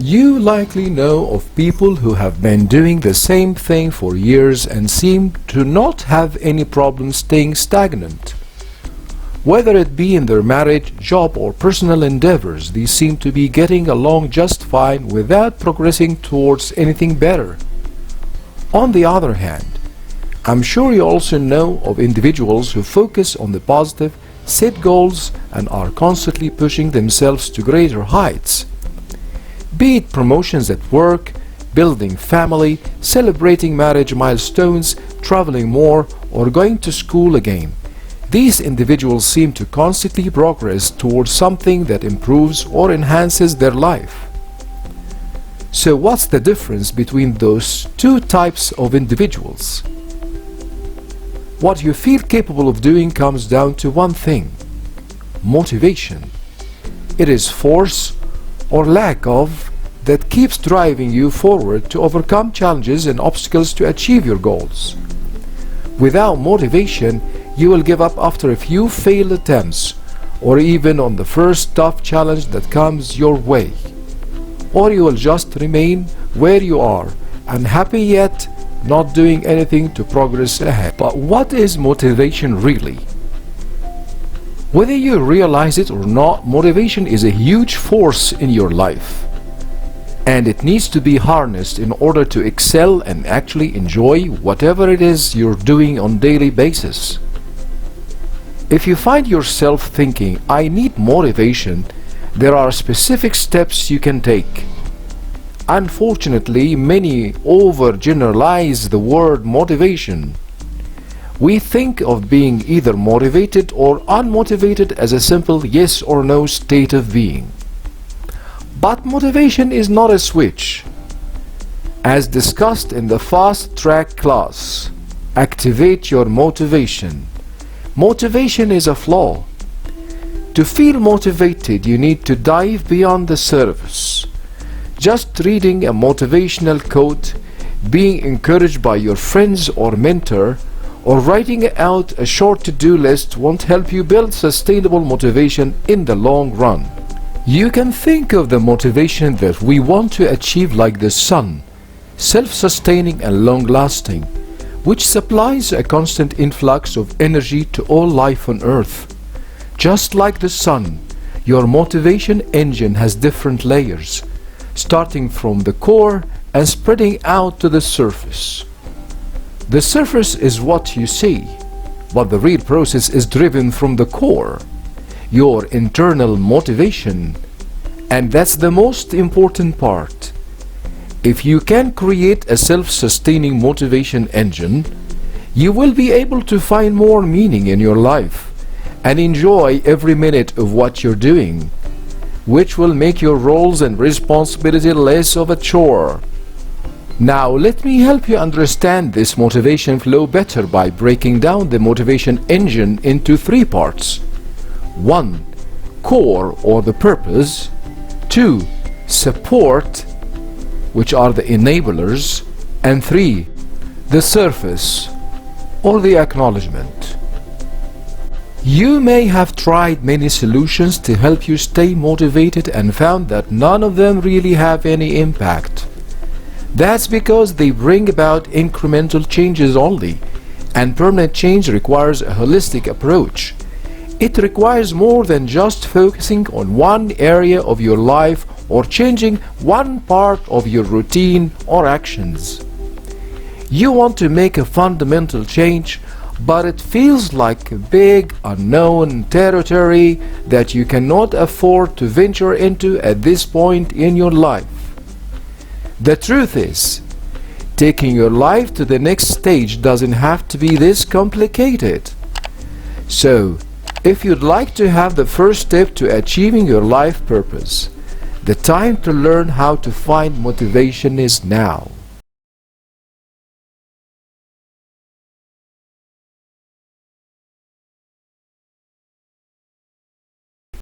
You likely know of people who have been doing the same thing for years and seem to not have any problem staying stagnant. Whether it be in their marriage, job, or personal endeavors, they seem to be getting along just fine without progressing towards anything better. On the other hand, I'm sure you also know of individuals who focus on the positive, set goals, and are constantly pushing themselves to greater heights. Be it promotions at work, building family, celebrating marriage milestones, traveling more, or going to school again. These individuals seem to constantly progress towards something that improves or enhances their life. So what's the difference between those two types of individuals? What you feel capable of doing comes down to one thing: motivation. It is force or lack of that keeps driving you forward to overcome challenges and obstacles to achieve your goals. Without motivation, you will give up after a few failed attempts, or even on the first tough challenge that comes your way. Or you will just remain where you are, unhappy yet not doing anything to progress ahead. But what is motivation really? Whether you realize it or not, motivation is a huge force in your life, and it needs to be harnessed in order to excel and actually enjoy whatever it is you're doing on a daily basis. If you find yourself thinking, "I need motivation," there are specific steps you can take. Unfortunately, many overgeneralize the word motivation. We think of being either motivated or unmotivated as a simple yes or no state of being. But motivation is not a switch. As discussed in the fast track class, activate your motivation. Motivation is a flaw. To feel motivated, you need to dive beyond the surface. Just reading a motivational quote, being encouraged by your friends or mentor, or writing out a short to-do list won't help you build sustainable motivation in the long run. You can think of the motivation that we want to achieve like the sun, self-sustaining and long-lasting, which supplies a constant influx of energy to all life on earth. Just like the sun, your motivation engine has different layers, starting from the core and spreading out to the surface. The surface is what you see, but the real process is driven from the core, your internal motivation, and that's the most important part. If you can create a self-sustaining motivation engine, you will be able to find more meaning in your life and enjoy every minute of what you're doing, which will make your roles and responsibility less of a chore. Now let me help you understand this motivation flow better by breaking down the motivation engine into three parts. 1. Core or the purpose. 2. Support, which are the enablers. And 3. The surface or the acknowledgement. You may have tried many solutions to help you stay motivated and found that none of them really have any impact. That's because they bring about incremental changes only, and permanent change requires a holistic approach. It requires more than just focusing on one area of your life or changing one part of your routine or actions. You want to make a fundamental change, but it feels like a big unknown territory that you cannot afford to venture into at this point in your life. The truth is, taking your life to the next stage doesn't have to be this complicated. So, if you'd like to have the first step to achieving your life purpose, the time to learn how to find motivation is now.